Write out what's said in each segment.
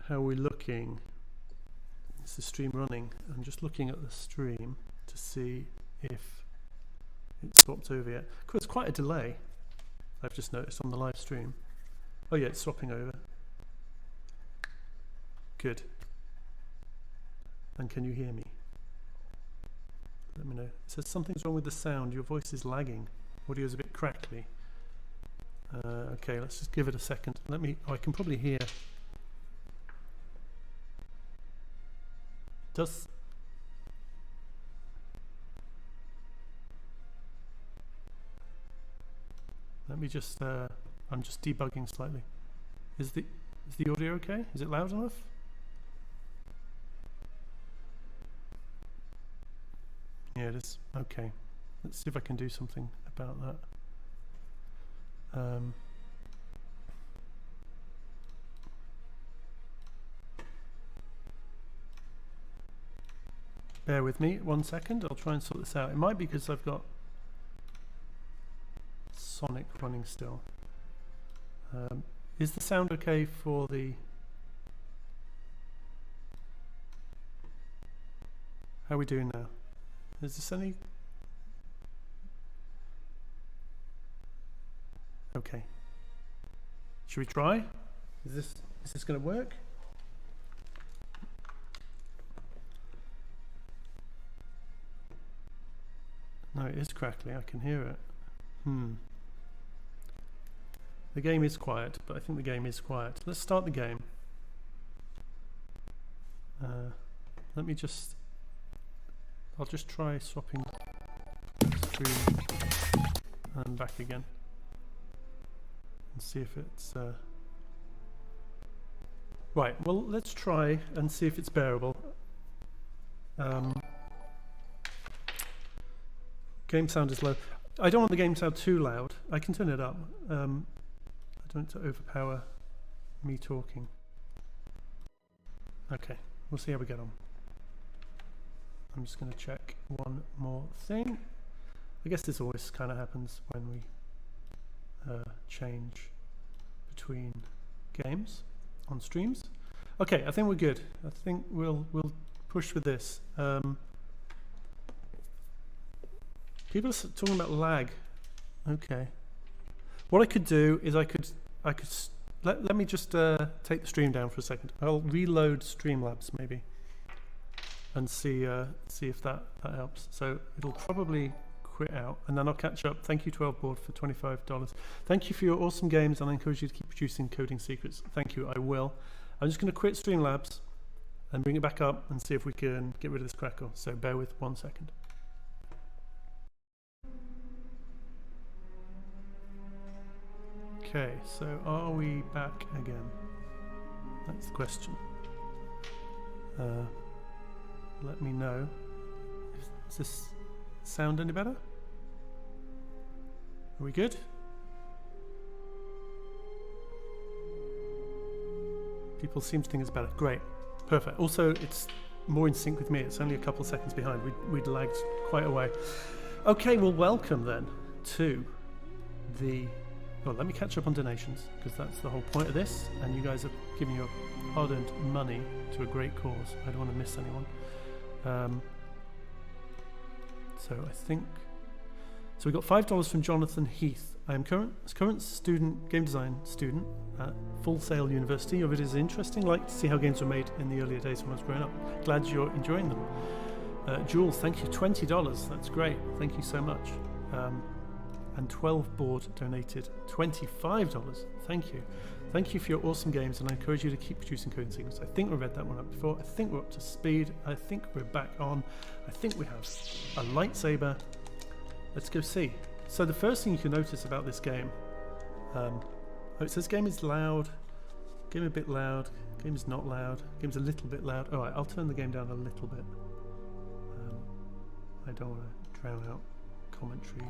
how we're looking. Is the stream running? I'm just looking at the stream to see if it's swapped over yet. Of course, quite a delay, I've just noticed on the live stream. Oh yeah, it's swapping over. Good. And can you hear me? Let me know. It says something's wrong with the sound. Your voice is lagging. Audio's a bit crackly. Okay, let's just give it a second. Let me. Oh, I can probably hear. Does. Let me just. I'm just debugging slightly. Is the audio okay? Is it loud enough? Yeah, it is. Okay. Let's see if I can do something about that. Bear with me 1 second. I'll try and sort this out. It might be because I've got Sonic running still. Is the sound okay for the... How are we doing now? Is this any... Okay. Should we try? Is this going to work? No, it is crackly. I can hear it. The game is quiet, but I think the game is quiet. Let's start the game. Let me just... I'll just try swapping screen and back again and see if it's right. Well, let's try and see if it's bearable. Game sound is low. I don't want the game sound too loud. I can turn it up. I don't want it to overpower me talking. Okay, we'll see how we get on. I'm just going to check one more thing. I guess this always kind of happens when we change between games on streams. Okay, I think we're good. I think we'll push with this. People are talking about lag. Okay. What I could do is I could let me just take the stream down for a second. I'll reload Streamlabs maybe. And see if that helps. So it'll probably quit out, and then I'll catch up. Thank you, 12 Board, for $25. Thank you for your awesome games, and I encourage you to keep producing coding secrets. Thank you, I will. I'm just going to quit Streamlabs and bring it back up and see if we can get rid of this crackle. So bear with 1 second. Okay, so are we back again? That's the question. Let me know. Does this sound any better? Are we good? People seem to think it's better. Great. Perfect. Also, it's more in sync with me. It's only a couple of seconds behind. We'd lagged quite a way. Okay, well, welcome then to the... Well, let me catch up on donations, because that's the whole point of this, and you guys are giving your hard-earned money to a great cause. I don't want to miss anyone. So I think... So we got $5 from Jonathan Heath. I am current student, game design student at Full Sail University. Your videos is interesting. Like to see how games were made in the earlier days when I was growing up. Glad you're enjoying them. Jules, thank you. $20. That's great. Thank you so much. And 12 Board donated $25. Thank you. Thank you for your awesome games, and I encourage you to keep producing coding secrets. I think we read that one up before. I think we're up to speed. I think we're back on. I think we have a lightsaber. Let's go see. So the first thing you can notice about this game, it says game is loud, game a bit loud, game is not loud, game's a little bit loud. Alright, I'll turn the game down a little bit. I don't want to drown out commentary.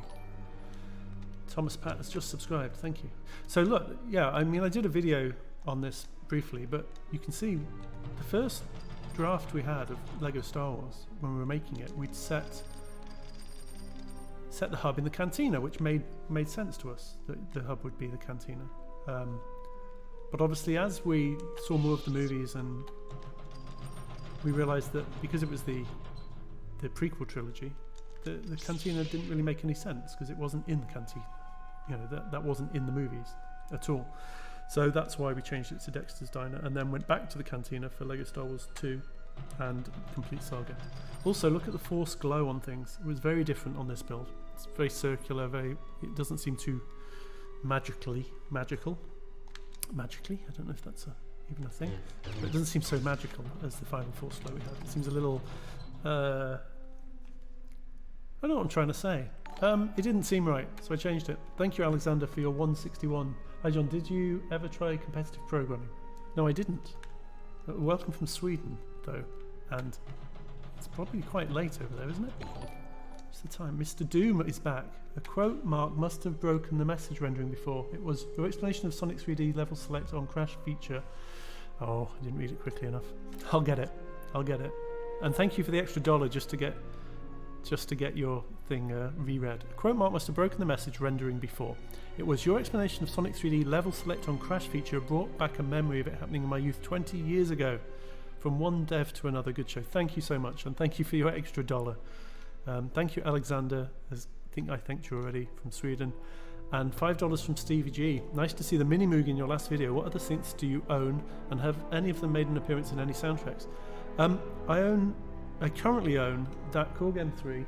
Thomas Pat has just subscribed, thank you. So look, yeah, I mean I did a video on this briefly, but you can see the first draft we had of LEGO Star Wars, when we were making it, we'd set the hub in the cantina, which made sense to us, that the hub would be the cantina. But obviously, as we saw more of the movies, and we realised that because it was the prequel trilogy, the cantina didn't really make any sense because it wasn't in the cantina. You know, that wasn't in the movies at all. So that's why we changed it to Dexter's Diner, and then went back to the cantina for Lego Star Wars 2 and Complete Saga. Also, look at the Force glow on things. It was very different on this build. It's very circular. It doesn't seem too magical. I don't know if that's even a thing, but it doesn't seem so magical as the final Force glow we had. It seems a little. I don't know what I'm trying to say. It didn't seem right, so I changed it. Thank you, Alexander, for your 161. Hi, John. Did you ever try competitive programming? No, I didn't. Welcome from Sweden, though, and it's probably quite late over there, isn't it? It's the time. Mr. Doom is back. A quote mark must have broken the message rendering before. It was your explanation of Sonic 3D level select on crash feature. Oh, I didn't read it quickly enough. I'll get it. And thank you for the extra $1 just to get your thing reread. A quote mark must have broken the message rendering before. It was your explanation of Sonic 3D level select on crash feature brought back a memory of it happening in my youth 20 years ago. From one dev to another. Good show. Thank you so much, and thank you for your extra $1. Thank you, Alexander. I think I thanked you already, from Sweden. And $5 from Stevie G. Nice to see the Mini Moog in your last video. What other synths do you own, and have any of them made an appearance in any soundtracks? I currently own that Korg M3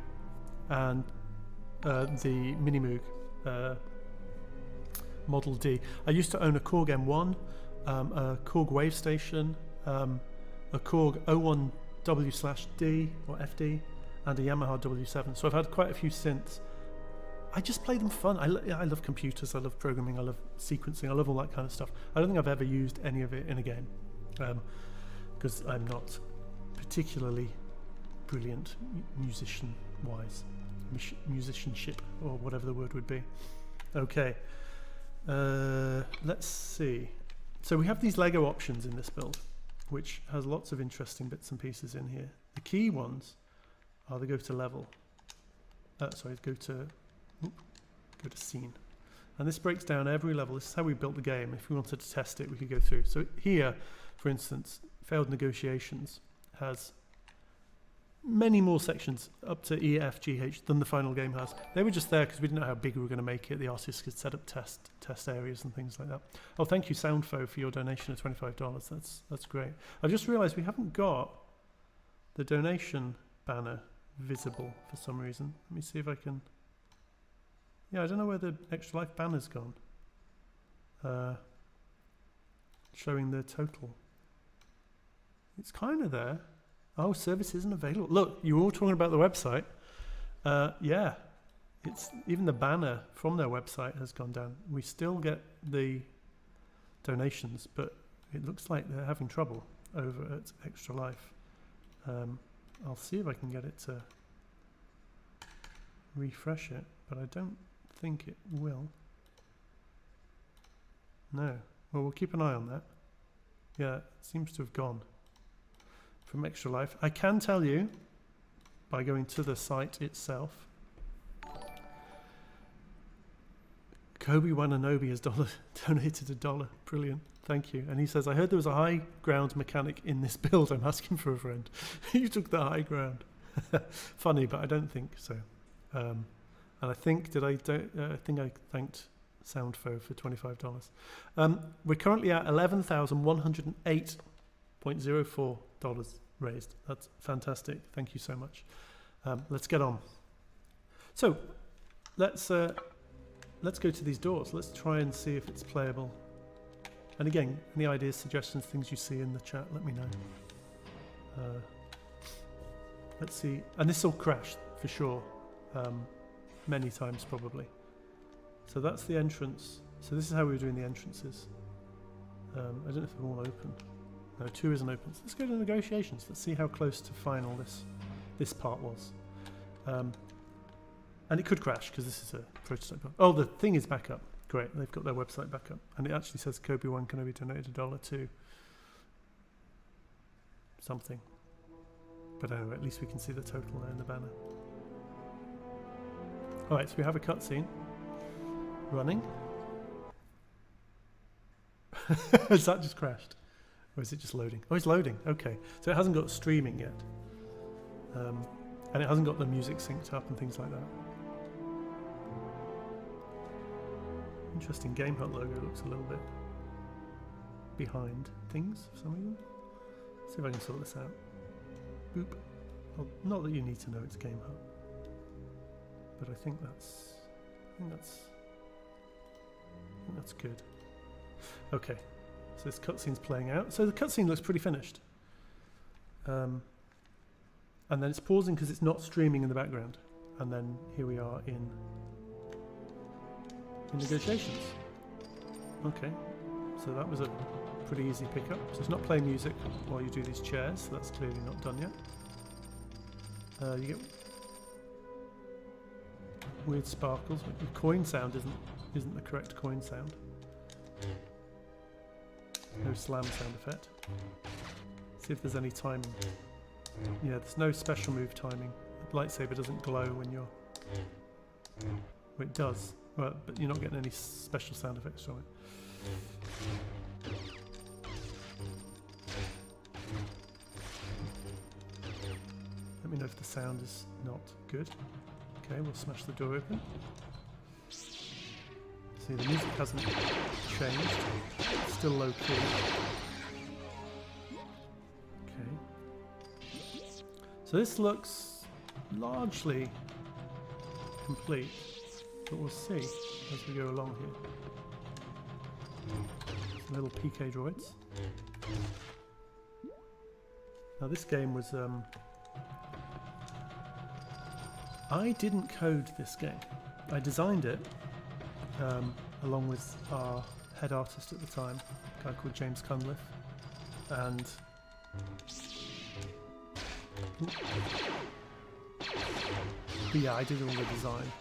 and the Mini Moog Model D. I used to own a Korg M1, a Korg Wave Station, a Korg 01W/D or FD, and a Yamaha W7. So I've had quite a few synths. I just play them fun. I love computers, I love programming, I love sequencing, I love all that kind of stuff. I don't think I've ever used any of it in a game because I'm not particularly brilliant musicianship, or whatever the word would be. Okay, let's see. So we have these Lego options in this build, which has lots of interesting bits and pieces in here. The key ones are they go to level. Go to scene. And this breaks down every level. This is how we built the game. If we wanted to test it, we could go through. So here, for instance, Failed Negotiations has many more sections up to E, F, G, H than the final game has. They were just there because we didn't know how big we were going to make it. The artists could set up test areas and things like that. Oh, thank you, Soundfo, for your donation of $25. That's great. I've just realised we haven't got the donation banner visible for some reason. Let me see if I can. Yeah, I don't know where the Extra Life banner's gone. Showing the total. It's kind of there. Oh, service isn't available. Look, you were all talking about the website. Yeah, it's even the banner from their website has gone down. We still get the donations, but it looks like they're having trouble over at Extra Life. I'll see if I can get it to refresh it, but I don't think it will. No. Well, we'll keep an eye on that. Yeah, it seems to have gone from Extra Life. I can tell you by going to the site itself. Kobe Wananobi has donated $1. Brilliant. Thank you. And he says, I heard there was a high ground mechanic in this build. I'm asking for a friend. You took the high ground. Funny, but I don't think so. And I think I thanked Soundfo for $25. We're currently at $11,108.04 raised. That's fantastic. Thank you so much. Let's get on. So let's go to these doors. Let's try and see if it's playable. And again, any ideas, suggestions, things you see in the chat, let me know. Let's see. And this will crash for sure. Many times probably. So that's the entrance. So this is how we were doing the entrances. I don't know if they're all open. No, 2 isn't open. So let's go to negotiations. Let's see how close to final this part was. And it could crash because this is a prototype. Oh, the thing is back up. Great, they've got their website back up. And it actually says Kobe One can be donated $1 to something. But anyway, at least we can see the total there in the banner. Alright, so we have a cutscene running. Has that just crashed? Or is it just loading? Oh, it's loading. Okay. So it hasn't got streaming yet. And it hasn't got the music synced up and things like that. Interesting. Gamehut logo looks a little bit behind things for some reason. See if I can sort this out. Boop. Well, not that you need to know it's Gamehut, but I think that's good. Okay, so this cutscene's playing out. So the cutscene looks pretty finished, and then it's pausing because it's not streaming in the background. And then here we are in negotiations. Okay, so that was a pretty easy pickup. So it's not playing music while you do these chairs, so that's clearly not done yet. You get weird sparkles. The coin sound isn't the correct coin sound. No slam sound effect. See if there's any timing. Yeah, there's no special move timing. The lightsaber doesn't glow when you're... Well, it does, but you're not getting any special sound effects from it. Let me know if the sound is not good. Okay, we'll smash the door open. See, the music hasn't changed. It's still low key. Okay. So this looks largely complete, but we'll see as we go along here. Some little PK droids. Now this game was... I didn't code this game. I designed it along with our head artist at the time, a guy called James Cunliffe, and but yeah, I did all the design,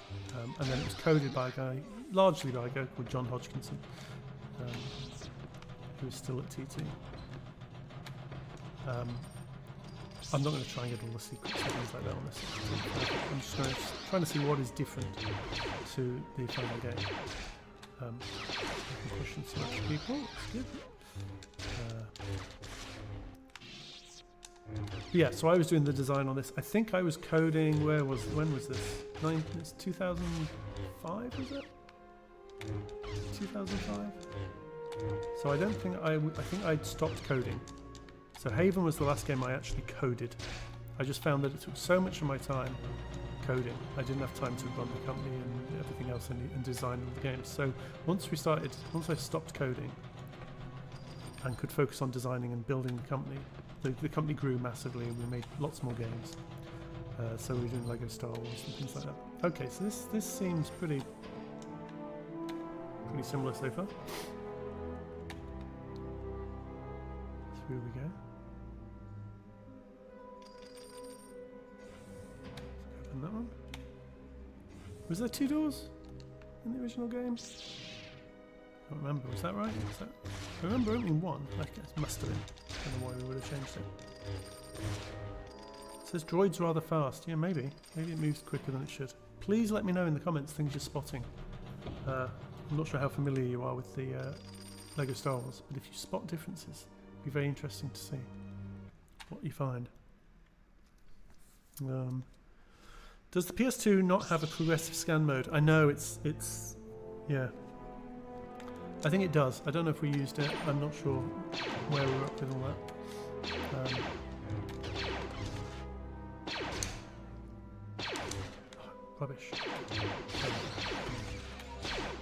and then it was coded by a guy, largely by a guy called John Hodgkinson, who is still at TT. I'm not going to try and get all the secrets and things like that on this. I'm just trying to see what is different to the final game. Push and smash people, that's good. Yeah, so I was doing the design on this. I think I was coding, when was this? It's 2005, was it? 2005? So I don't think I think I'd stopped coding. So Haven was the last game I actually coded. I just found that it took so much of my time coding. I didn't have time to run the company and everything else and design all the games. So once I stopped coding and could focus on designing and building the company, the company grew massively and we made lots more games. So we were doing Lego Star Wars and things like that. Okay, so this seems pretty similar so far. Through we go. Open that one. Was there 2 doors in the original game? I don't remember. Was that right? I remember opening one. I guess it must have been. I don't know why we would have changed it. It says droid's rather fast. Yeah, maybe. Maybe it moves quicker than it should. Please let me know in the comments things you're spotting. I'm not sure how familiar you are with the Lego Star Wars, but if you spot differences, it'd be very interesting to see what you find. Does the PS2 not have a progressive scan mode? I know it's yeah. I think it does. I don't know if we used it. I'm not sure where we were up with all that. Rubbish.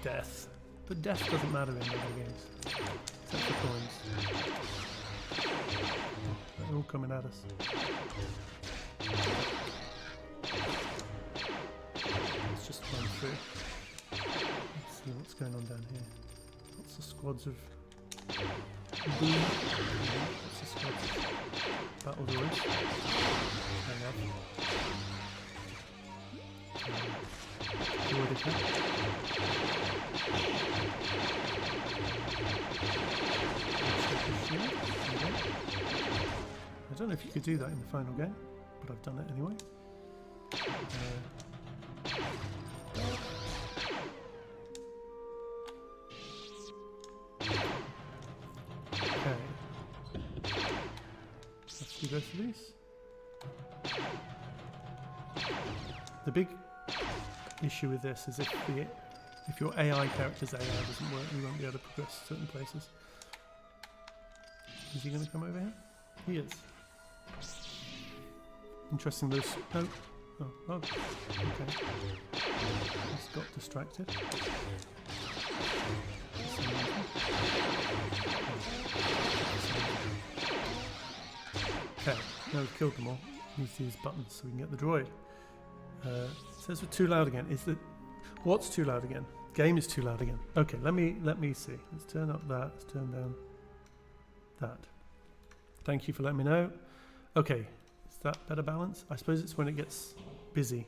Death. But death doesn't matter in Lego games. Except for coins. They're all coming at us. Let's just run through. Let's see what's going on down here. Lots of squads of boom. Lots of squads of battle droids. I love. I don't know if you could do that in the final game, but I've done it anyway. Let's do both of these. The big issue with this is if your AI character's AI doesn't work, you won't be able to progress certain places. Is he going to come over here? He is. Interesting, those... Oh, okay. Just got distracted. Okay, now we've killed them all. Need to use buttons so we can get the droid. It says we're too loud again. What's too loud again? Game is too loud again. Okay, let me see. Let's turn up that. Let's turn down that. Thank you for letting me know. Okay, is that better balance? I suppose it's when it gets busy.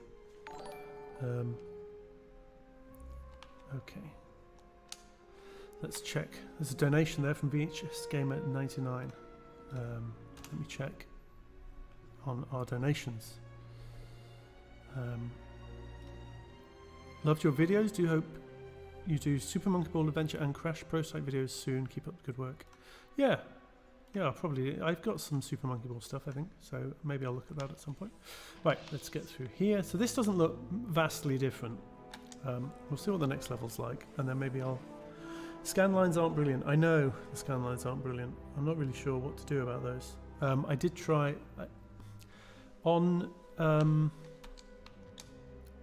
Okay. Let's check. There's a donation there from VHS Gamer 99. Let me check on our donations. Loved your videos. Do hope you do Super Monkey Ball Adventure and Crash Pro Site videos soon. Keep up the good work. Yeah, probably. I've got some Super Monkey Ball stuff, I think, so maybe I'll look at that at some point. Right, let's get through here. So this doesn't look vastly different. We'll see what the next level's like, and then maybe I'll... Scan lines aren't brilliant. I know the scan lines aren't brilliant. I'm not really sure what to do about those. I did try...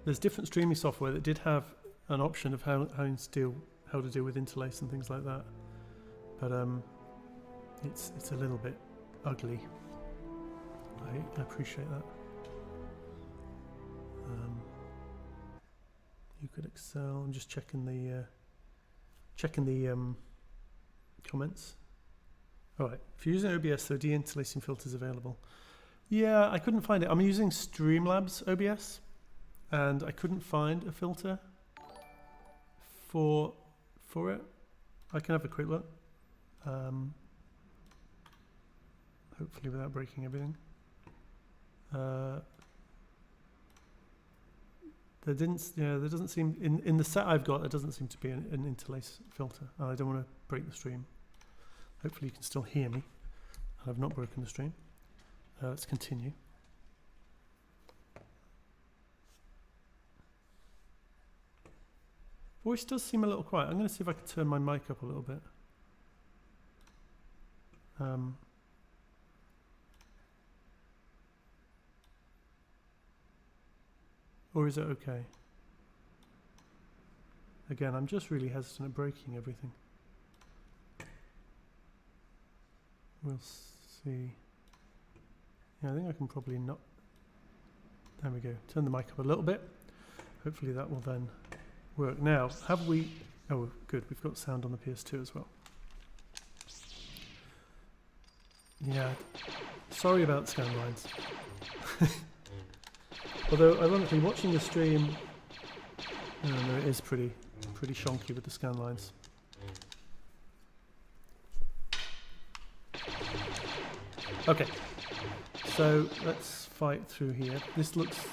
there's different streaming software that did have an option of how to deal with interlace and things like that. But it's a little bit ugly. I appreciate that. You could Excel. I'm just checking the comments. All right. If you're using OBS, though, de-interlacing filters available. Yeah, I couldn't find it. I'm using Streamlabs OBS, and I couldn't find a filter for it. I can have a quick look. Hopefully without breaking everything. There doesn't seem in the set I've got. There doesn't seem to be an interlace filter. I don't want to break the stream. Hopefully you can still hear me. I've not broken the stream. Let's continue. Voice does seem a little quiet. I'm going to see if I can turn my mic up a little bit. Or is it okay? Again, I'm just really hesitant at breaking everything. We'll see. Yeah, I think I can probably not. There we go. Turn the mic up a little bit. Hopefully that will then work. Now, have we... Oh, good. We've got sound on the PS2 as well. Yeah. Sorry about scan lines. Although, ironically, watching the stream, no, it is pretty shonky with the scan lines. Okay, so let's fight through here. This looks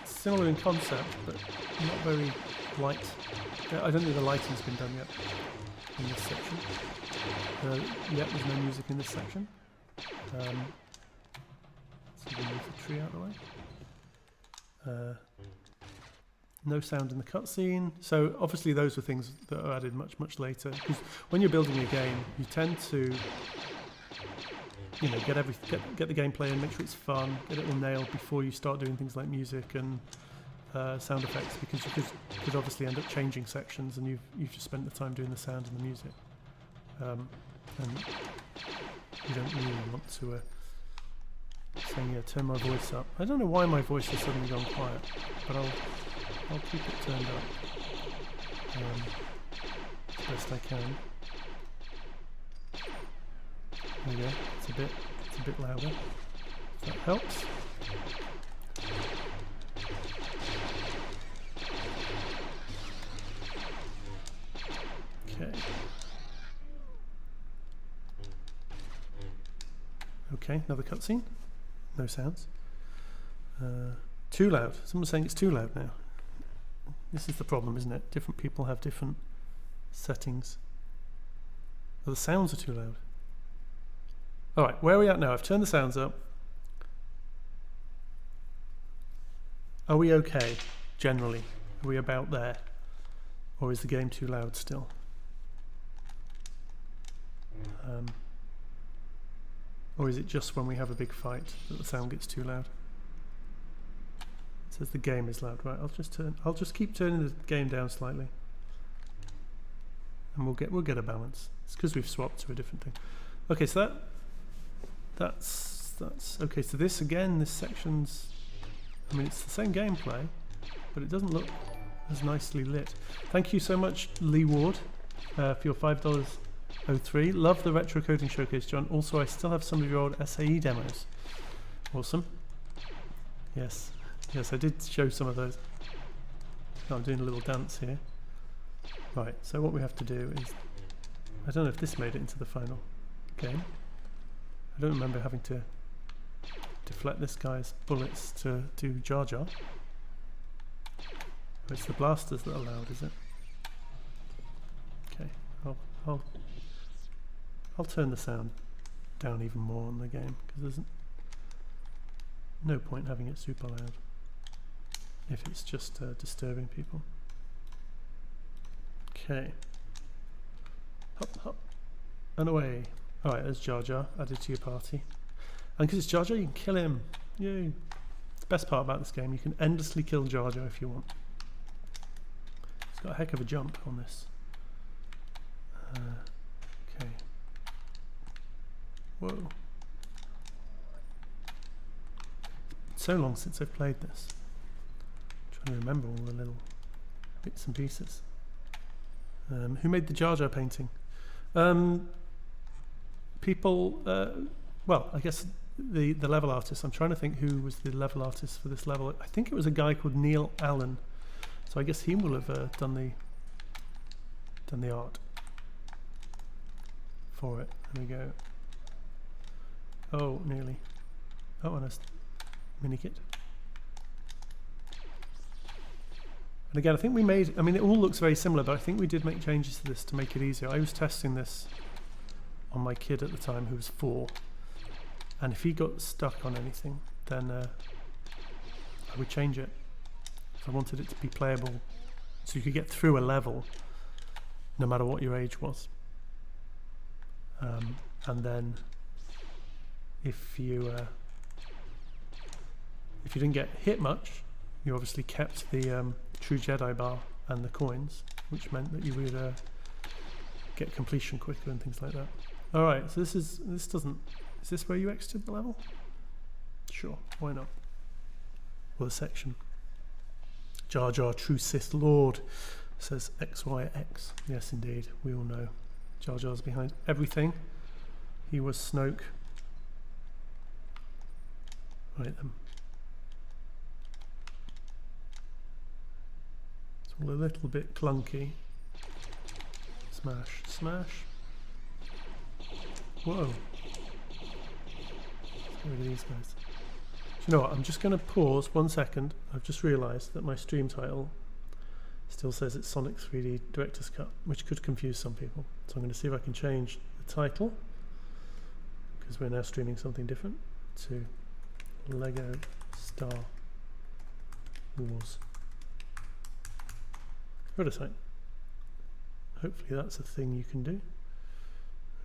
similar in concept, but not very light. I don't think the lighting's been done yet in this section. There's no music in this section. Let's move the tree out of the way. No sound in the cutscene. So obviously those are things that are added much later. Because when you're building a game, you tend to, get the gameplay and make sure it's fun, get it all nailed before you start doing things like music and sound effects, because you could obviously end up changing sections, and you've just spent the time doing the sound and the music, and you don't really want to. Saying, yeah, turn my voice up. I don't know why my voice has suddenly gone quiet, but I'll keep it turned up as best I can. There we go. It's a bit louder. If that helps. Okay. Okay, another cutscene. No sounds. Too loud. Someone's saying it's too loud now. This is the problem, isn't it? Different people have different settings. Oh, the sounds are too loud. All right, where are we at now? I've turned the sounds up. Are we okay, generally? Are we about there? Or is the game too loud still? Or is it just when we have a big fight that the sound gets too loud? It says the game is loud. Right, I'll just keep turning the game down slightly. And we'll get a balance. It's because we've swapped to a different thing. Okay, so that's okay, so this again, this section's, I mean, it's the same gameplay, but it doesn't look as nicely lit. Thank you so much, Lee Ward, for your $5.03. Love the retro coding showcase, John. Also, I still have some of your old SAE demos. Awesome. Yes, I did show some of those. Oh, I'm doing a little dance here. Right, so what we have to do is, I don't know if this made it into the final game. I don't remember having to deflect this guy's bullets to do Jar Jar. It's the blasters that are loud, is it? Okay, I'll turn the sound down even more on the game, because there's no point having it super loud if it's just disturbing people. Okay. Hop, hop, and away. Alright, there's Jar Jar added to your party. And because it's Jar Jar, you can kill him. Yay. The best part about this game, you can endlessly kill Jar Jar if you want. It's got a heck of a jump on this. Okay. Whoa. It's so long since I've played this. I'm trying to remember all the little bits and pieces. Who made the Jar Jar painting? People, well, I guess the level artist. I'm trying to think who was the level artist for this level. I think it was a guy called Neil Allen. So I guess he will have done the art for it. There we go. Oh, nearly. Oh, and a mini kit. And again, I think we made, I mean, it all looks very similar, but I think we did make changes to this to make it easier. I was testing this on my kid at the time, who was 4, and if he got stuck on anything, then I would change it. I wanted it to be playable, so you could get through a level, no matter what your age was. And then, if you didn't get hit much, you obviously kept the True Jedi bar and the coins, which meant that you would get completion quicker and things like that. Alright, so is this where you exited the level? Sure, why not? Or the section. Jar Jar, true Sith Lord, says XYX. Yes, indeed, we all know. Jar Jar's behind everything. He was Snoke. Right then. It's all a little bit clunky. Smash, smash. Whoa. Let's get rid of these guys. Do you know what? I'm just going to pause 1 second. I've just realised that my stream title still says it's Sonic 3D Director's Cut, which could confuse some people. So I'm going to see if I can change the title, because we're now streaming something different, to Lego Star Wars. Prototype. Hopefully that's a thing you can do.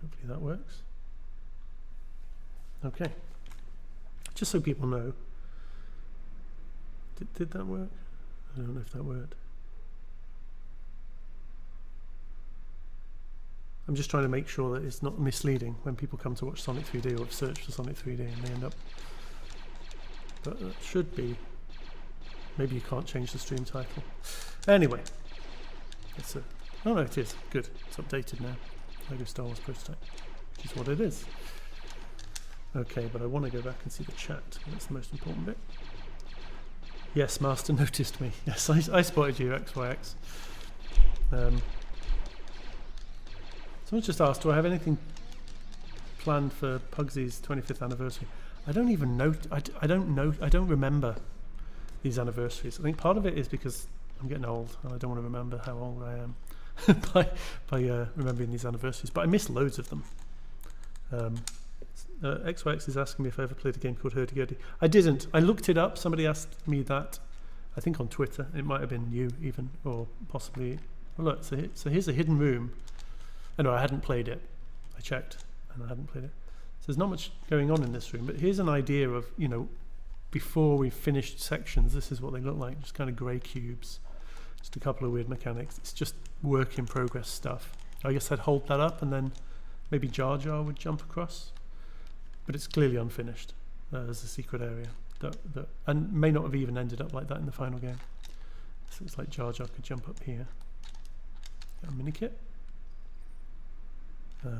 Hopefully that works. Okay. Just so people know. Did that work? I don't know if that worked. I'm just trying to make sure that it's not misleading when people come to watch Sonic 3D or have searched for Sonic 3D and they end up. But that should be. Maybe you can't change the stream title. Anyway. It's a. Oh no, it is. Good. It's updated now. Lego Star Wars Prototype. Which is what it is. Okay, but I want to go back and see the chat. That's the most important bit. Yes, Master noticed me. Yes, I spotted you, XYX. Someone just asked, do I have anything planned for Pugsy's 25th anniversary? I don't even know. I don't remember these anniversaries. I think part of it is because I'm getting old and I don't want to remember how old I am by remembering these anniversaries. But I miss loads of them. XYX is asking me if I ever played a game called Hurdy-Gurdy. I didn't. I looked it up. Somebody asked me that, I think on Twitter. It might have been you even, or possibly... Well, look, so here's a hidden room. Oh, no, I hadn't played it. I checked, and I hadn't played it. So there's not much going on in this room, but here's an idea of, you know, before we've finished sections, this is what they look like. Just kind of grey cubes. Just a couple of weird mechanics. It's just work in progress stuff. I guess I'd hold that up and then maybe Jar Jar would jump across. But it's clearly unfinished as a secret area. And may not have even ended up like that in the final game. So it's like Jar Jar could jump up here. Got a mini kit. Okay.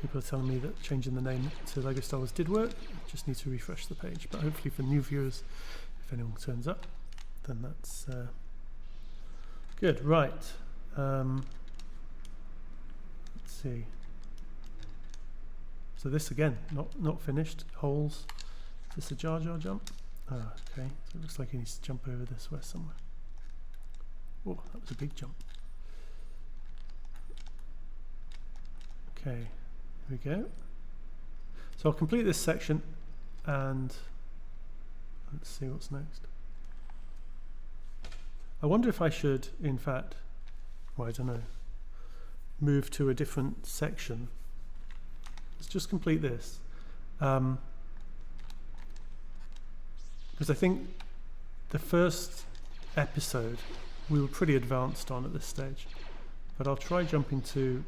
People are telling me that changing the name to Lego Star Wars did work. Just need to refresh the page. But hopefully for new viewers, if anyone turns up, then that's good. Right. Let's see. So this again, not finished. Holes. Is this a Jar Jar jump? Ah, okay. So it looks like he needs to jump over this way somewhere. Oh, that was a big jump. Okay, here we go. So I'll complete this section and let's see what's next. I wonder if I should, in fact, well, I don't know, move to a different section. Let's just complete this. Because I think the first episode we were pretty advanced on at this stage. But I'll try jumping to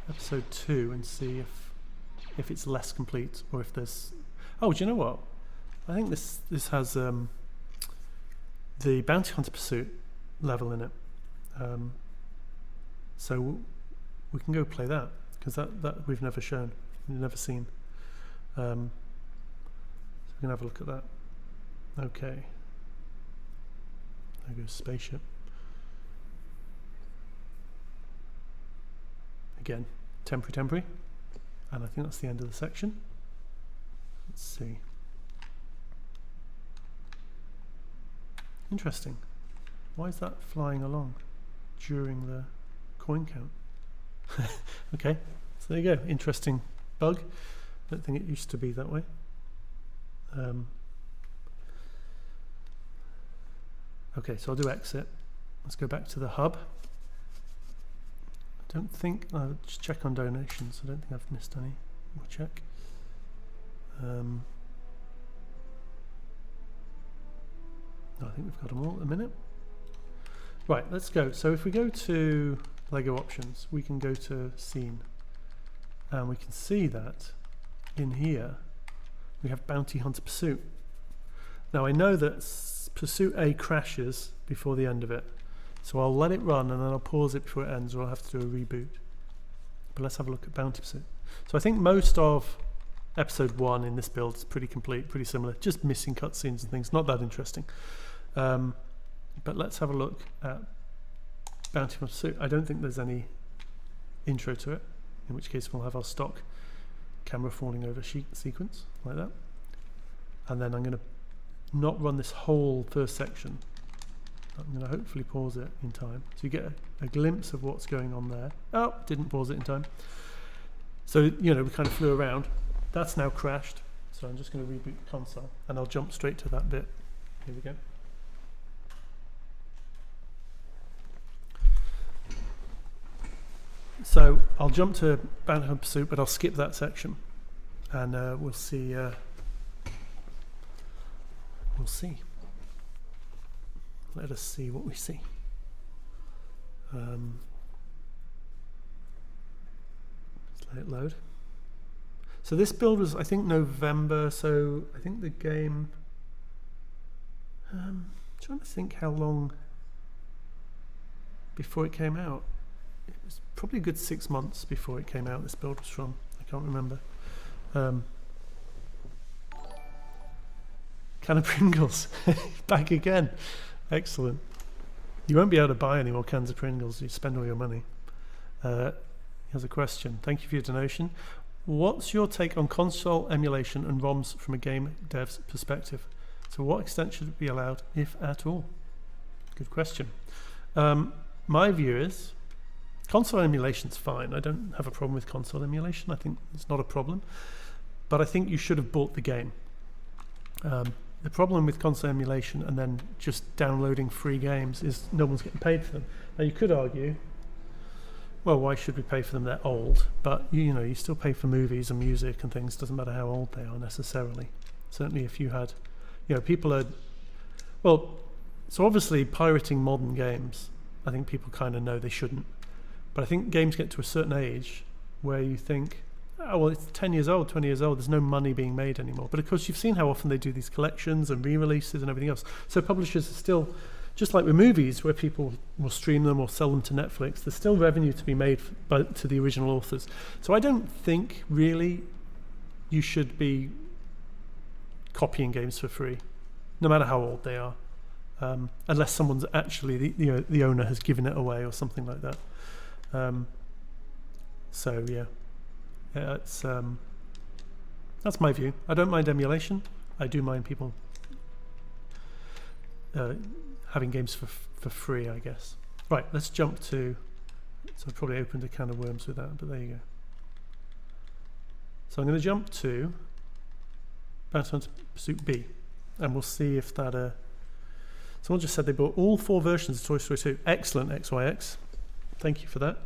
episode 2 and see if it's less complete or if there's... Oh, do you know what? I think this has the Bounty Hunter Pursuit level in it. So we can go play that, because that we've never shown, we've never seen. So we can have a look at that. Okay. There goes spaceship. Again, temporary. And I think that's the end of the section. Let's see. Interesting. Why is that flying along during the coin count? Okay, so there you go. Interesting bug. I don't think it used to be that way. Okay, so I'll do exit. Let's go back to the hub. I don't think... I'll just check on donations. I don't think I've missed any. We'll check. No, I think we've got them all at the minute. Right, let's go. So if we go to Lego options, we can go to scene. And we can see that in here we have Bounty Hunter Pursuit. Now I know that Pursuit A crashes before the end of it. So I'll let it run and then I'll pause it before it ends, or I'll have to do a reboot. But let's have a look at Bounty Pursuit. So I think most of episode 1 in this build is pretty complete, pretty similar, just missing cutscenes and things, not that interesting. But let's have a look at Bounty Hunter Pursuit. I don't think there's any intro to it, in which case we'll have our stock camera falling over sequence like that. And then I'm going to not run this whole first section. I'm going to hopefully pause it in time so you get a glimpse of what's going on there. Oh, didn't pause it in time. So, you know, we kind of flew around. That's now crashed. So I'm just going to reboot the console and I'll jump straight to that bit. Here we go. So I'll jump to Bounty Hunter Pursuit, but I'll skip that section and we'll see. We'll see. Let us see what we see. Let's let it load. So this build was, I think, November. So I think the game. Trying to think how long before it came out. It was probably a good 6 months before it came out. This build was from. I can't remember. Can of Pringles back again. Excellent. You won't be able to buy any more cans of Pringles. You spend all your money. Here's a question. Thank you for your donation. What's your take on console emulation and ROMs from a game dev's perspective? To what extent should it be allowed, if at all? Good question. my view is console emulation's fine. I don't have a problem with console emulation. I think it's not a problem. But I think you should have bought the game. The problem with console emulation and then just downloading free games is no one's getting paid for them. Now you could argue, well, why should we pay for them? They're old. But you still pay for movies and music and things. Doesn't matter how old they are necessarily. Certainly if you had, people are, well, so obviously pirating modern games, I think people kind of know they shouldn't. But I think games get to a certain age where you think, oh, well, it's 10 years old, 20 years old, there's no money being made anymore. But of course, you've seen how often they do these collections and re-releases and everything else. So publishers are still, just like with movies, where people will stream them or sell them to Netflix, there's still revenue to be made to the original authors. So I don't think, really, you should be copying games for free, no matter how old they are, unless someone's actually, the owner has given it away or something like that. So yeah, that's my view. I don't mind emulation. I do mind people having games for free, I guess. Right, let's jump to. So I probably opened a can of worms with that, but there you go. So I'm going to jump to Bounty Hunter Pursuit B, and we'll see if that. Someone just said they bought all 4 versions of Toy Story 2. Excellent, XYX. Thank you for that.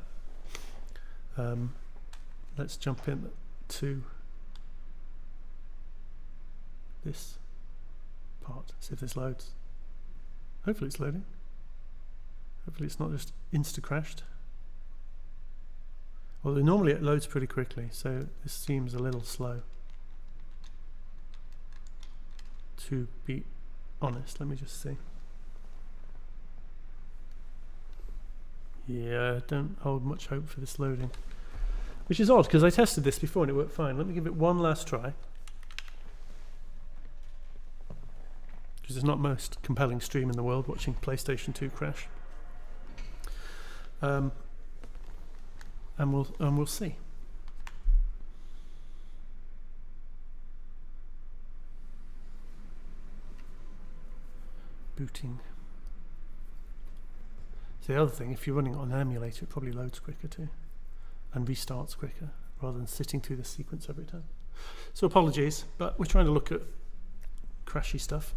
Let's jump in to this part, see if this loads. Hopefully it's loading. Hopefully it's not just insta-crashed. Although normally it loads pretty quickly, so this seems a little slow. To be honest, let me just see. Yeah, don't hold much hope for this loading. Which is odd, because I tested this before and it worked fine. Let me give it one last try. Because it's not the most compelling stream in the world, watching PlayStation 2 crash. And we'll see. Booting. So the other thing, if you're running on an emulator, it probably loads quicker too, and restarts quicker, rather than sitting through the sequence every time. So apologies, but we're trying to look at crashy stuff,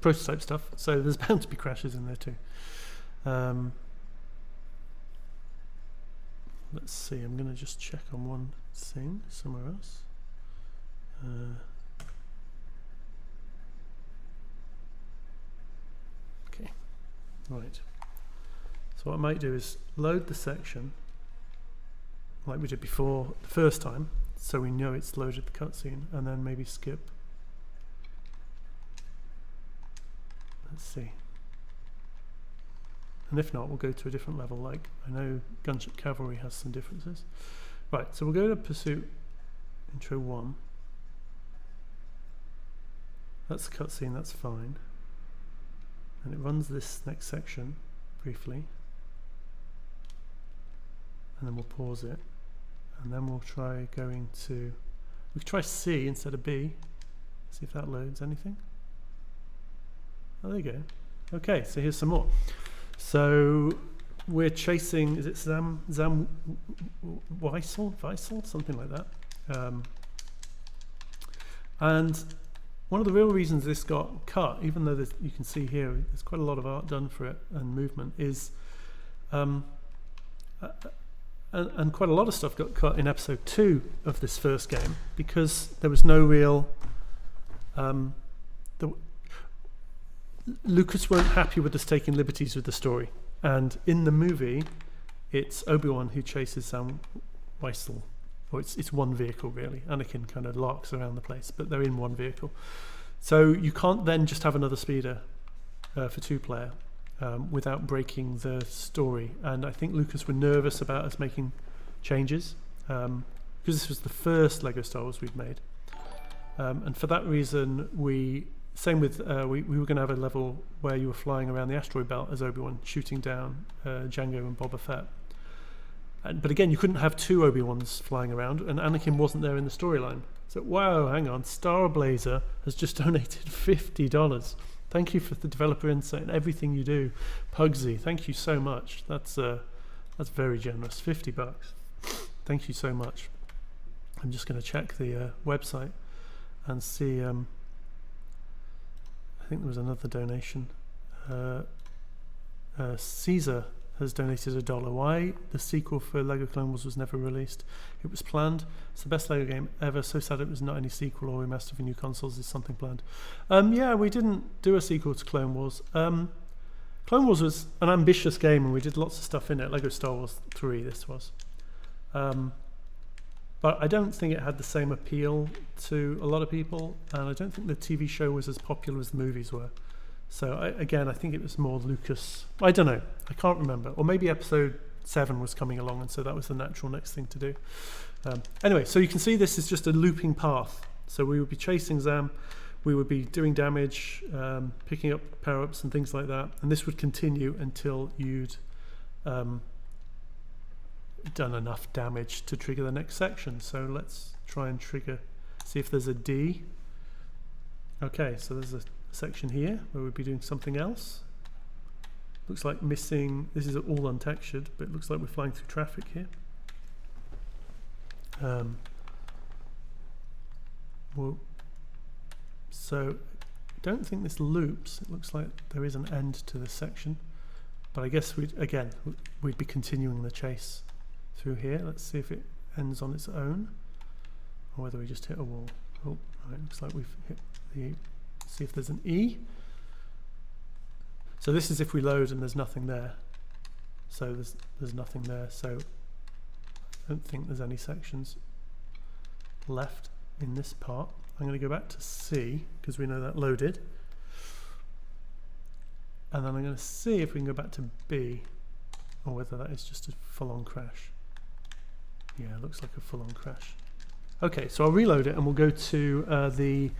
prototype stuff, so there's bound to be crashes in there too. Let's see, I'm going to just check on one thing somewhere else. Okay, right. So what I might do is load the section like we did before the first time, so we know it's loaded the cutscene, and then maybe skip. Let's see. And if not, we'll go to a different level. Like, I know Gunship Cavalry has some differences. Right, so we'll go to Pursuit Intro 1. That's the cutscene, that's fine. And it runs this next section briefly. And then we'll pause it. And then we'll try going to... We can try C instead of B. See if that loads anything. Oh, there you go. Okay, so here's some more. So we're chasing, is it Zam Weissel, something like that. And one of the real reasons this got cut, even though you can see here there's quite a lot of art done for it and movement, is and quite a lot of stuff got cut in episode 2 of this first game, because there was no real Lucas weren't happy with us taking liberties with the story, and in the movie it's Obi-Wan who chases Zam Weissel, or it's one vehicle really. Anakin kind of larks around the place, but they're in one vehicle, so you can't then just have another speeder for 2-player without breaking the story. And I think Lucas were nervous about us making changes, because this was the first Lego Star Wars we'd made, and for that reason same with we were going to have a level where you were flying around the asteroid belt as Obi-Wan, shooting down Jango and Boba Fett. But again, you couldn't have 2 Obi-Wans flying around, and Anakin wasn't there in the storyline. So, wow, hang on, Starblazer has just donated $50 Thank you for the developer insight and everything you do. Pugsy, thank you so much. That's very generous. $50. Thank you so much. I'm just going to check the website and see. I think there was another donation. Caesar has donated $1. Why the sequel for Lego Clone Wars was never released? It was planned. It's the best Lego game ever. So sad it was not any sequel or remaster for new consoles. Is something planned? Yeah, we didn't do a sequel to Clone Wars. Clone Wars was an ambitious game, and we did lots of stuff in it. Lego Star Wars 3. This was, but I don't think it had the same appeal to a lot of people, and I don't think the TV show was as popular as the movies were. So I think it was more Lucas. I don't know. I can't remember. Or maybe episode 7 was coming along, and so that was the natural next thing to do. Anyway, so you can see this is just a looping path. So we would be chasing Zam. We would be doing damage, picking up power-ups and things like that. And this would continue until you'd done enough damage to trigger the next section. So let's try and see if there's a D. Okay, so there's a section here where we'd be doing something else. Looks like missing. This is all untextured, but it looks like we're flying through traffic here. So I don't think this loops. It looks like there is an end to this section, but I guess we'd be continuing the chase through here. Let's see if it ends on its own or whether we just hit a wall. Oh, right, looks like we've hit the. See if there's an E. So this is if we load and there's nothing there. So there's nothing there. So I don't think there's any sections left in this part. I'm going to go back to C because we know that loaded. And then I'm going to see if we can go back to B or whether that is just a full-on crash. Yeah, it looks like a full-on crash. Okay, so I'll reload it and we'll go to the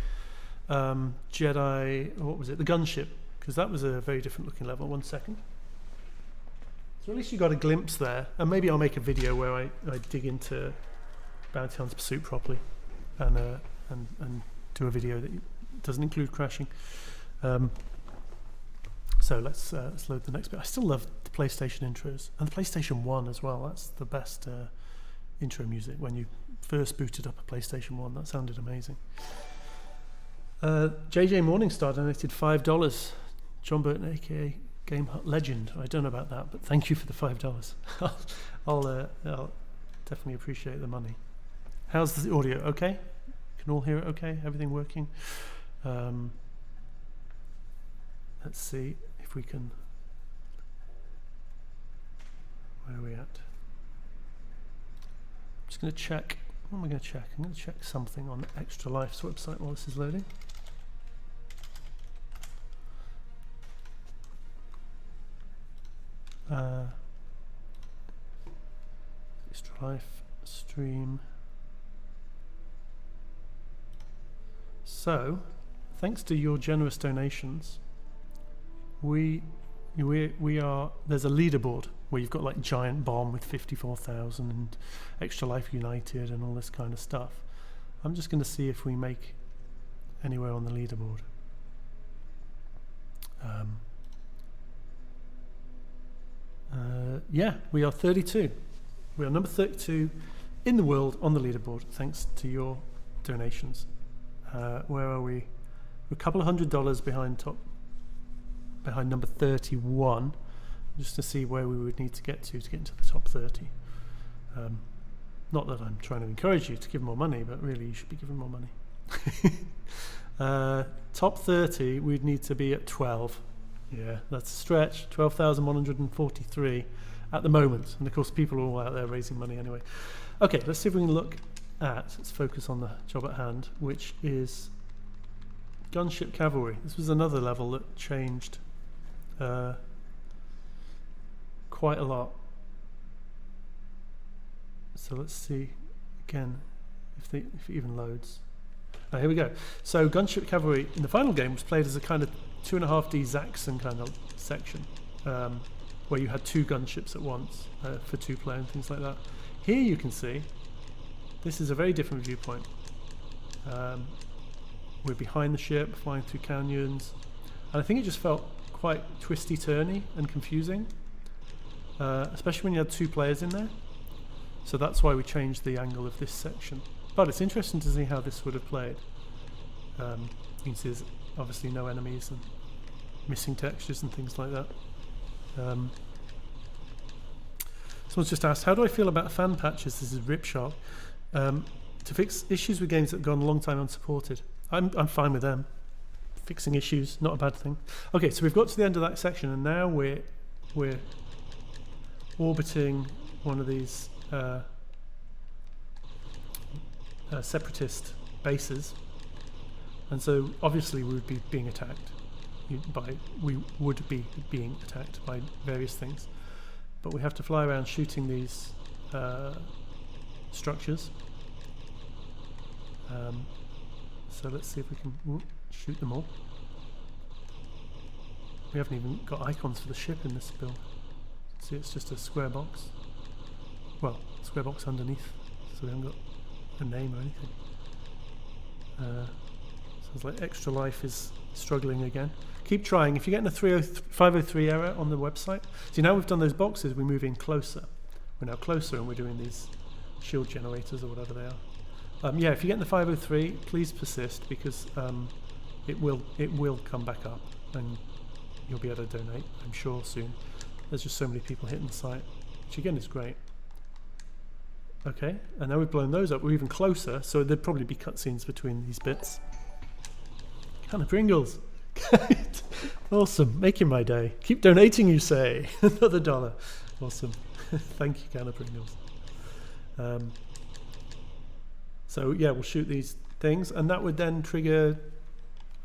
Jedi, what was it, the gunship, because that was a very different looking level. 1 second. So at least you got a glimpse there, and maybe I'll make a video where I dig into Bounty Hunter Pursuit properly and do a video that doesn't include crashing. So let's load the next bit. I still love the PlayStation intros and the PlayStation 1 as well. That's the best intro music when you first booted up a PlayStation 1. That sounded amazing. JJ Morningstar donated $5. John Burton, aka Gamehut legend. I don't know about that, but thank you for the $5. I'll definitely appreciate the money. How's the audio? Okay? Can all hear it okay? Everything working? Let's see if we can. Where are we at? I'm just going to check. What am I going to check? I'm going to check something on Extra Life's website while this is loading. Extra Life stream. So, thanks to your generous donations, we are. There's a leaderboard where you've got like Giant Bomb with 54,000 and Extra Life United and all this kind of stuff. I'm just going to see if we make anywhere on the leaderboard. Yeah, we are 32. We are number 32 in the world on the leaderboard, thanks to your donations. Where are we? We're a couple of $100 behind number 31, just to see where we would need to get into the top 30. Not that I'm trying to encourage you to give more money, but really you should be giving more money. Top 30, we'd need to be at 12. Yeah, that's a stretch. 12,143 at the moment. And of course, people are all out there raising money anyway. Okay, let's see if we can let's focus on the job at hand, which is Gunship Cavalry. This was another level that changed quite a lot. So let's see again if it even loads. Here we go. So Gunship Cavalry in the final game was played as a kind of 2.5D Zaxxon kind of section, where you had 2 gunships at once for 2 player and things like that. Here you can see this is a very different viewpoint. We're behind the ship, flying through canyons. And I think it just felt quite twisty-turny and confusing, especially when you had 2 players in there. So that's why we changed the angle of this section. But it's interesting to see how this would have played. You can see there's obviously no enemies and missing textures and things like that. Someone's just asked, how do I feel about fan patches? This is Ripshark. To fix issues with games that have gone a long time unsupported. I'm fine with them. Fixing issues, not a bad thing. Okay, so we've got to the end of that section, and now we're orbiting one of these separatist bases, and so obviously we would be being attacked by various things, but we have to fly around shooting these structures. So let's see if we can shoot them all. We haven't even got icons for the ship in this build. See, it's just a square box. Well, square box underneath, so we haven't got a name or anything. Sounds like Extra Life is struggling again. Keep trying. If you're getting a 503 error on the website, see, now we've done those boxes, we move in closer. We're now closer and we're doing these shield generators or whatever they are. Yeah, if you're getting the 503, please persist, because it will come back up and you'll be able to donate, I'm sure, soon. There's just so many people hitting the site, which again is great. Okay, and now we've blown those up, we're even closer, so there'd probably be cutscenes between these bits. Can of Pringles! Awesome, making my day. Keep donating, you say. Another $1. Awesome. Thank you, Can of Pringles. So yeah, we'll shoot these things, and that would then trigger,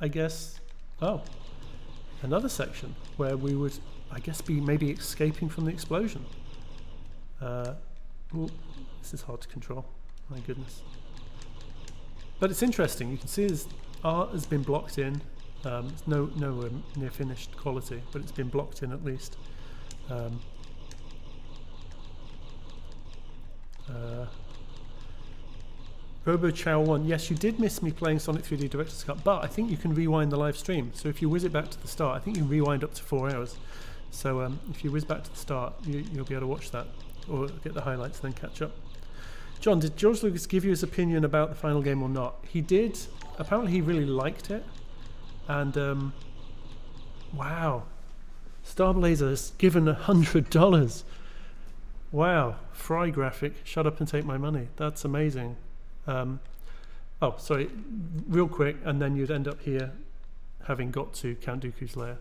I guess, another section where we would, I guess, be maybe escaping from the explosion. Ooh, this is hard to control, my goodness. But it's interesting, you can see this art has been blocked in. It's nowhere near finished quality, but it's been blocked in at least. RoboChow1, yes, you did miss me playing Sonic 3D Director's Cut, but I think you can rewind the live stream. So if you whiz it back to the start, I think you can rewind up to 4 hours. So if you whiz back to the start, you'll be able to watch that, or get the highlights and then catch up. John, did George Lucas give you his opinion about the final game or not? He did. Apparently he really liked it. And wow, Starblazer has given $100. Wow, Fry Graphic, shut up and take my money. That's amazing. Oh, sorry, real quick, and then you'd end up here having got to Count Dooku's lair,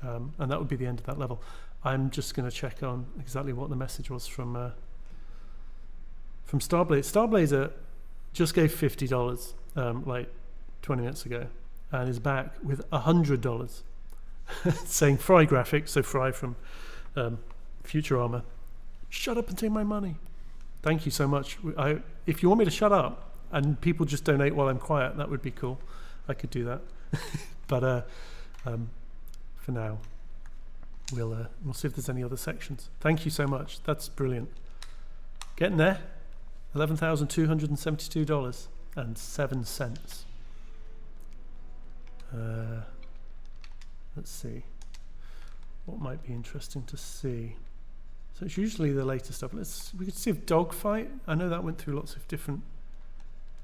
and that would be the end of that level. I'm just going to check on exactly what the message was from Starblazer. Starblazer just gave $50 like 20 minutes ago, and is back with $100 saying Fry Graphic, so Fry from Futurama, shut up and take my money. Thank you so much. If you want me to shut up and people just donate while I'm quiet, that would be cool. I could do that. But for now, we'll see if there's any other sections. Thank you so much. That's brilliant. Getting there. $11,272.07. Let's see. What might be interesting to see? So it's usually the later stuff. We could see if Dogfight. I know that went through lots of different.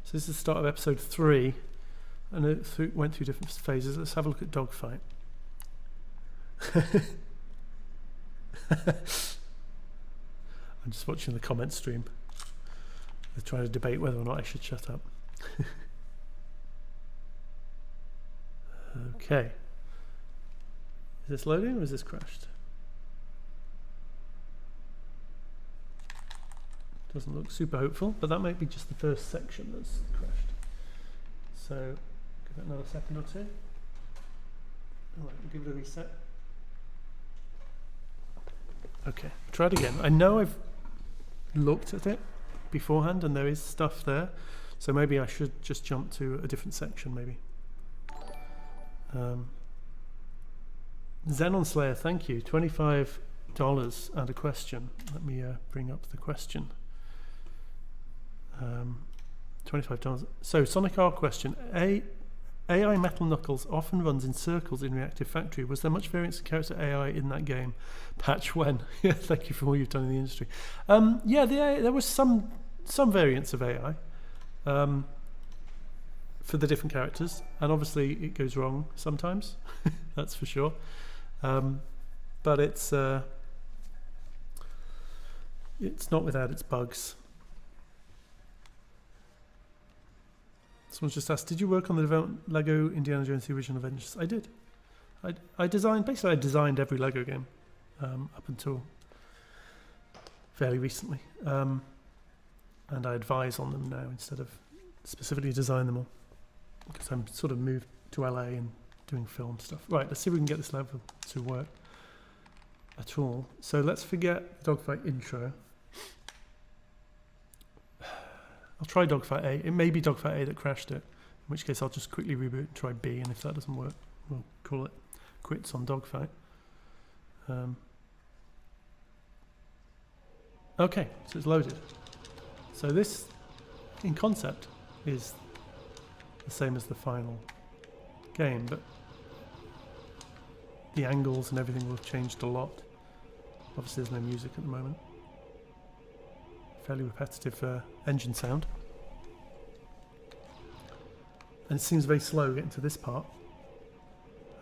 So this is the start of episode 3, and it went through different phases. Let's have a look at Dogfight. I'm just watching the comment stream. They're trying to debate whether or not I should shut up. Okay. Is this loading or is this crashed? Doesn't look super hopeful, but that might be just the first section that's crashed. So give it another second or two. Alright, we'll give it a reset. Okay, try it again. I know I've looked at it beforehand and there is stuff there, so maybe I should just jump to a different section maybe. Xenon Slayer, thank you. $25 and a question. Let me bring up the question. $25. So Sonic R question. AI Metal Knuckles often runs in circles in Reactive Factory. Was there much variance in character AI in that game? Patch when? Yeah, thank you for all you've done in the industry. Yeah, there was some variance of AI for the different characters, and obviously it goes wrong sometimes. That's for sure. But it's not without its bugs. Someone's just asked, did you work on the development Lego Indiana Jones The Original Adventures? I did. I designed every Lego game up until fairly recently. And I advise on them now instead of specifically design them all, because I'm sort of moved to LA and doing film stuff. Right, let's see if we can get this level to work at all. So let's forget the dogfight intro. I'll try dogfight A. It may be dogfight A that crashed it, in which case I'll just quickly reboot and try B, and if that doesn't work, we'll call it quits on dogfight. Okay, so it's loaded. So this, in concept, is the same as the final game, but the angles and everything will have changed a lot. Obviously there's no music at the moment. Fairly repetitive engine sound. And it seems very slow getting to this part.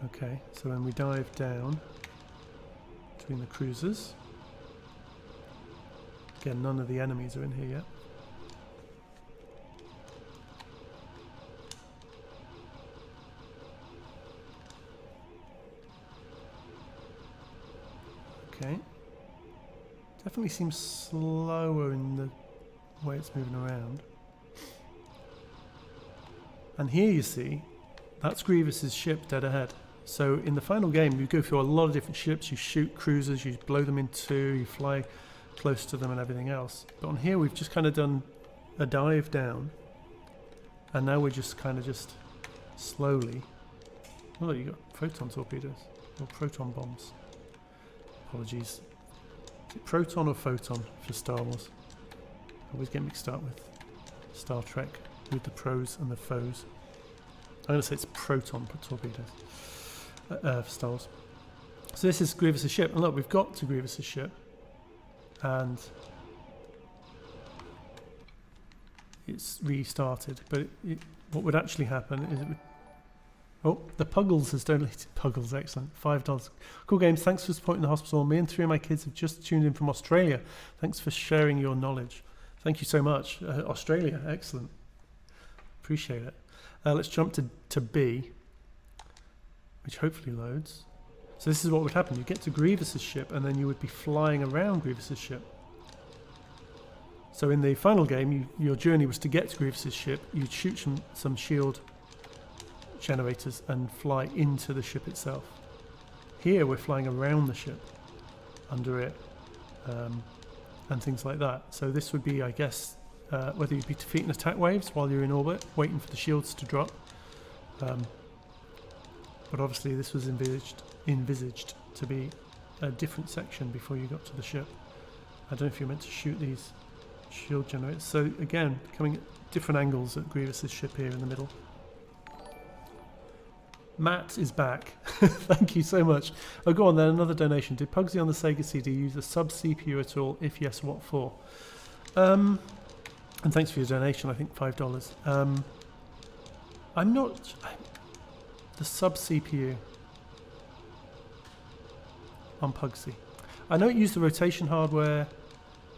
Okay, so when we dive down between the cruisers, again, none of the enemies are in here yet. Okay. Definitely seems slower in the way it's moving around. And here you see, that's Grievous's ship dead ahead. So in the final game, you go through a lot of different ships, you shoot cruisers, you blow them in two, you fly close to them and everything else. But on here, we've just kind of done a dive down, and now we're just kind of just slowly. Oh, you got proton torpedoes, or proton bombs. Apologies. Is it proton or photon for Star Wars? I always get mixed up with Star Trek, with the pros and the foes. I'm going to say it's proton torpedoes for Star Wars. So this is Grievous's ship, and look, we've got to Grievous's ship, and it's restarted. But what would actually happen is it would. Oh, the Puggles has donated. Puggles, excellent. $5. Cool Games, thanks for supporting the hospital. Me and 3 of my kids have just tuned in from Australia. Thanks for sharing your knowledge. Thank you so much. Australia, excellent. Appreciate it. Let's jump to B, which hopefully loads. So this is what would happen. You get to Grievous's ship, and then you would be flying around Grievous's ship. So in the final game, your journey was to get to Grievous's ship. You'd shoot some shield generators and fly into the ship itself. Here we're flying around the ship, under it, and things like that. So this would be, I guess, whether you'd be defeating attack waves while you're in orbit, waiting for the shields to drop. But obviously this was envisaged to be a different section before you got to the ship. I don't know if you're meant to shoot these shield generators. So again, coming at different angles at Grievous's ship here in the middle. Matt is back. Thank you so much. Oh, go on then, another donation. Did Pugsy on the Sega CD use a sub-CPU at all? If yes, what for? And thanks for your donation, I think $5. I'm not... the sub-CPU on Pugsy. I know it used the rotation hardware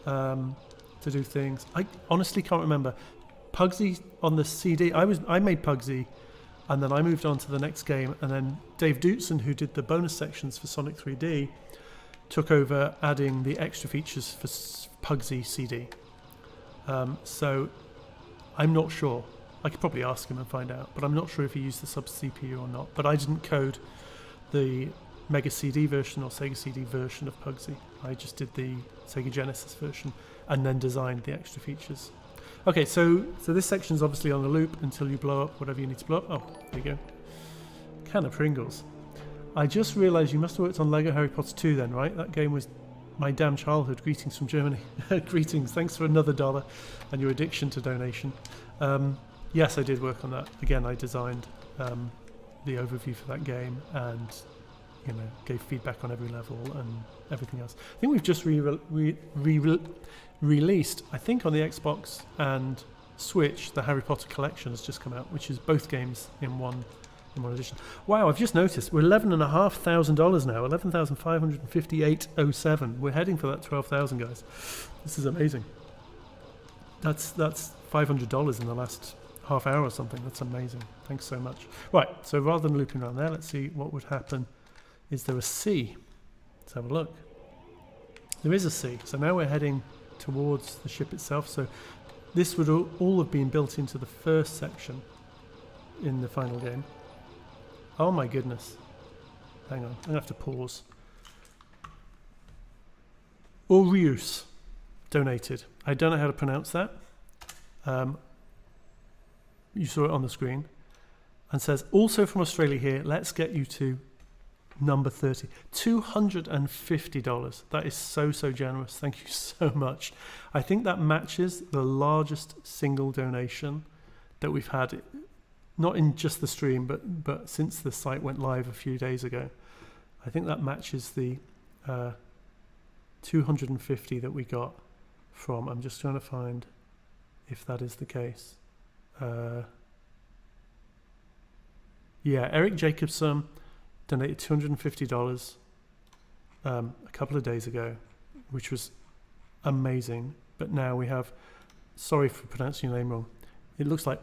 to do things. I honestly can't remember. Pugsy on the CD, I made Pugsy, and then I moved on to the next game, and then Dave Dootson, who did the bonus sections for Sonic 3D, took over adding the extra features for Pugsy CD. So I'm not sure. I could probably ask him and find out, but I'm not sure if he used the sub CPU or not. But I didn't code the Mega CD version or Sega CD version of Pugsy. I just did the Sega Genesis version and then designed the extra features. Okay, so this section is obviously on the loop until you blow up whatever you need to blow up. Oh, there you go. Can of Pringles. I just realised you must have worked on Lego Harry Potter 2 then, right? That game was my damn childhood. Greetings from Germany. Greetings. Thanks for another $1 and your addiction to donation. Yes, I did work on that. Again, I designed the overview for that game, and gave feedback on every level and everything else. I think we've just released, I think on the Xbox and Switch, the Harry Potter collection has just come out, which is both games in one edition. Wow, I've just noticed we're $11,500 now, $11,558.07. We're heading for that 12,000, guys. This is amazing. That's $500 in the last half hour or something. That's amazing. Thanks so much. Right, so rather than looping around there, let's see what would happen. Is there a C? Let's have a look. There is a C. So now we're heading towards the ship itself. So this would all have been built into the first section in the final game. Oh my goodness. Hang on, I'm going to have to pause. Aureus donated. I don't know how to pronounce that. You saw it on the screen. And says, also from Australia here, let's get you to number 30. $250. That is so generous. Thank you so much. I think that matches the largest single donation that we've had, not in just the stream, but since the site went live a few days ago. I think that matches the 250 that we got from, I'm just trying to find if that is the case. Yeah, Eric Jacobson donated $250 a couple of days ago, which was amazing. But now we have, sorry for pronouncing your name wrong, it looks like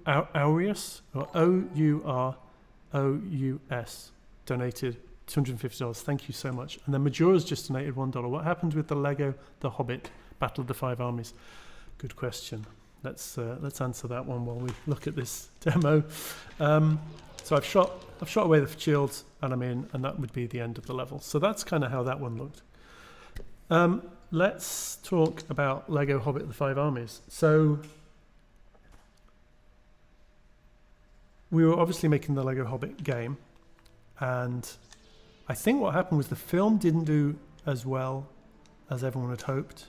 Aureus, or O-U-R-O-U-S, donated $250. Thank you so much. And then Majora's just donated $1. What happened with the Lego The Hobbit Battle of the Five Armies? Good question. Let's answer that one while we look at this demo. So I've shot away the shields and I'm in, and that would be the end of the level. So that's kind of how that one looked. Let's talk about Lego Hobbit the Five Armies. So we were obviously making the Lego Hobbit game, and I think what happened was the film didn't do as well as everyone had hoped,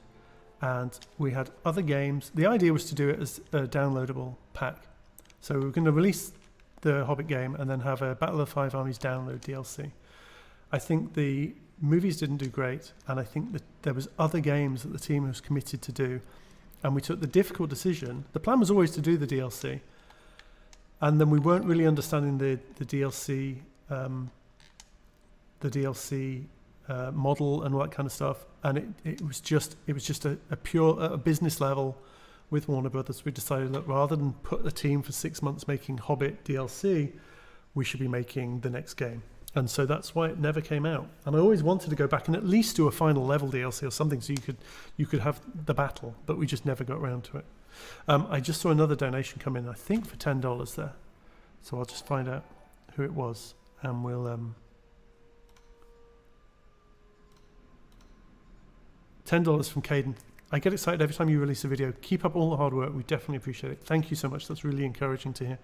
and we had other games. The idea was to do it as a downloadable pack. So we were going to release the Hobbit game and then have a Battle of the Five Armies download DLC. I think the movies didn't do great, and I think that there was other games that the team was committed to do, and we took the difficult decision. The plan was always to do the DLC, and then we weren't really understanding the DLC model and all that kind of stuff, and it was just a pure business level with Warner Brothers. We decided that rather than put a team for 6 months making Hobbit DLC, we should be making the next game. And so that's why it never came out. And I always wanted to go back and at least do a final level DLC or something so you could have the battle, but we just never got around to it. I just saw another donation come in, I think for $10 there. So I'll just find out who it was, and we'll $10 from Caden. I get excited every time you release a video. Keep up all the hard work. We definitely appreciate it. Thank you so much. That's really encouraging to hear.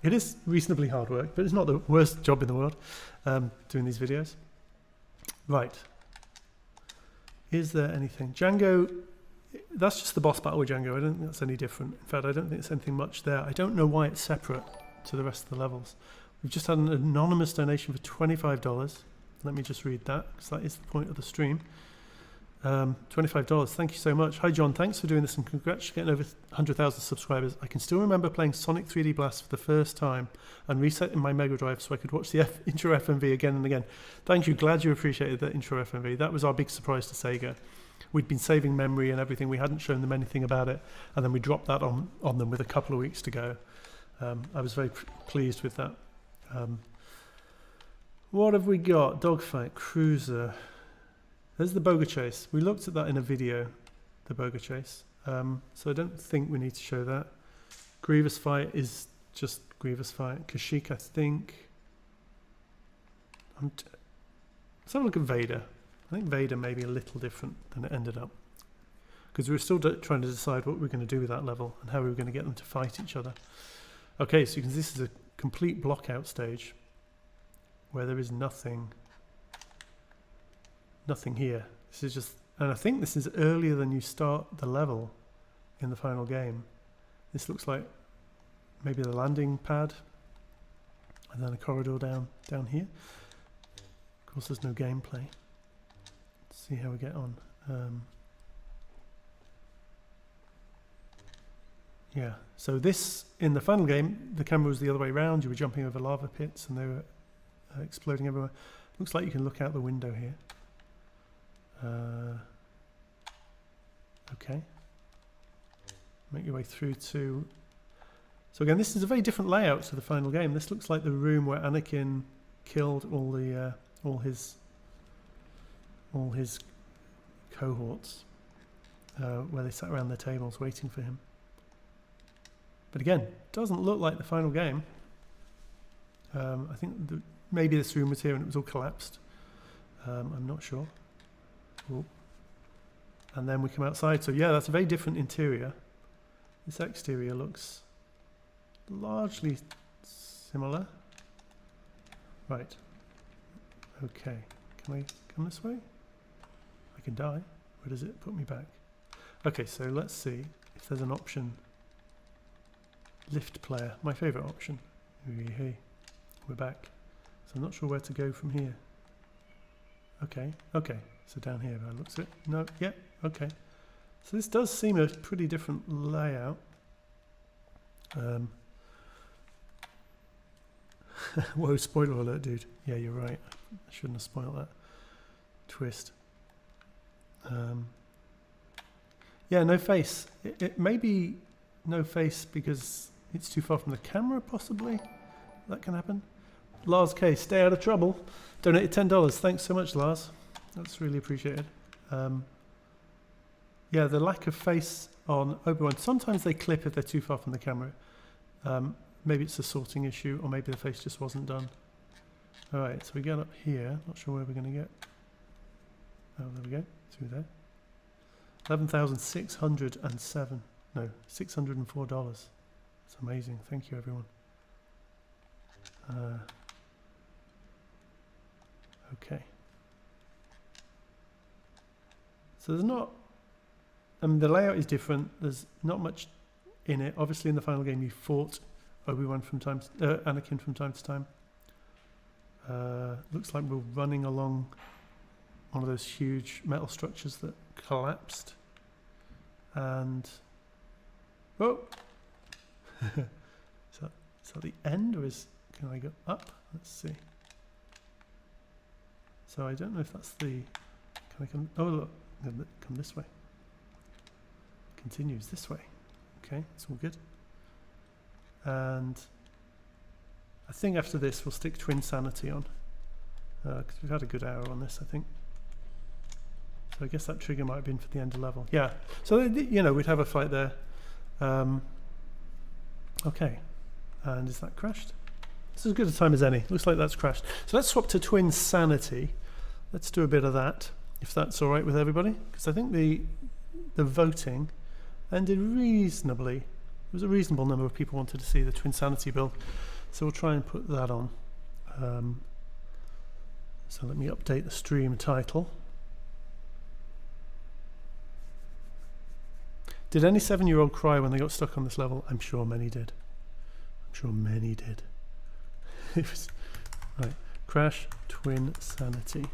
It is reasonably hard work, but it's not the worst job in the world, doing these videos. Right. Is there anything? Django, that's just the boss battle with Django. I don't think that's any different. In fact, I don't think there's anything much there. I don't know why it's separate to the rest of the levels. We've just had an anonymous donation for $25. Let me just read that, because that is the point of the stream. $25. Thank you so much. Hi John, thanks for doing this, and congrats for getting over 100,000 subscribers. I can still remember playing Sonic 3D Blast for the first time and resetting my Mega Drive so I could watch the intro FMV again and again. Thank you. Glad you appreciated the intro FMV. That was our big surprise to Sega. We'd been saving memory and everything. We hadn't shown them anything about it, and then we dropped that on them with a couple of weeks to go. I was very pleased with that. What have we got? Dogfight, Cruiser. There's the Boga Chase. We looked at that in a video, the Boga Chase. So I don't think we need to show that. Grievous Fight is just Grievous Fight. Kashyyyk, I think. Let's have a look at Vader. I think Vader may be a little different than it ended up, because we were still trying to decide what we were going to do with that level and how we were going to get them to fight each other. Okay, so you can see this is a complete block-out stage where there is nothing here. This is just, and I think this is earlier than you start the level in the final game. This looks like maybe the landing pad and then a corridor down here. Of course, there's no gameplay. Let's see how we get on. Yeah, so this, in the final game, the camera was the other way around. You were jumping over lava pits and they were exploding everywhere. Looks like you can look out the window here. Okay. Make your way through to... So again, this is a very different layout to the final game. This looks like the room where Anakin killed all his cohorts, where they sat around their tables waiting for him. But again, doesn't look like the final game. I think maybe this room was here and it was all collapsed. I'm not sure. Ooh. And then we come outside. So yeah, that's a very different interior. This exterior looks largely similar. Right. Okay. Can I come this way? I can die. Where does it put me back? Okay, so let's see if there's an option. Lift player, my favourite option. Hey, we're back. So I'm not sure where to go from here. Okay, so down here by the looks of it. No, yep, okay. So this does seem a pretty different layout. Whoa, spoiler alert, dude. Yeah, you're right. I shouldn't have spoiled that twist. Yeah, no face. It may be no face because it's too far from the camera, possibly. That can happen. Lars K, stay out of trouble. Donated $10. Thanks so much, Lars. That's really appreciated. Yeah, the lack of face on Obi-Wan. Sometimes they clip if they're too far from the camera. Maybe it's a sorting issue, or maybe the face just wasn't done. All right, so we get up here. Not sure where we're going to get. Oh, there we go. Through there. 11,607. No, $604. It's amazing. Thank you, everyone. Okay. So there's not... I mean, the layout is different. There's not much in it. Obviously, in the final game, you fought Obi-Wan from time to, Anakin from time to time. Looks like we're running along one of those huge metal structures that collapsed. And... Oh! Is that the end, or can I go up? Let's see. So I don't know if that's the... Can I come... Oh, look. Come this way. Continues this way. Okay, it's all good. And I think after this we'll stick Twin Sanity on. Because we've had a good hour on this, I think. So I guess that trigger might have been for the end of level. Yeah. So, you know, we'd have a fight there. Okay. And is that crashed? This is as good a time as any. Looks like that's crashed. So let's swap to Twin Sanity. Let's do a bit of that, if that's all right with everybody. Because I think the voting ended reasonably. There was a reasonable number of people wanted to see the Twin Sanity build. So we'll try and put that on. So let me update the stream title. Did any 7-year-old cry when they got stuck on this level? I'm sure many did. I'm sure many did. It was, right, Crash Twin Sanity.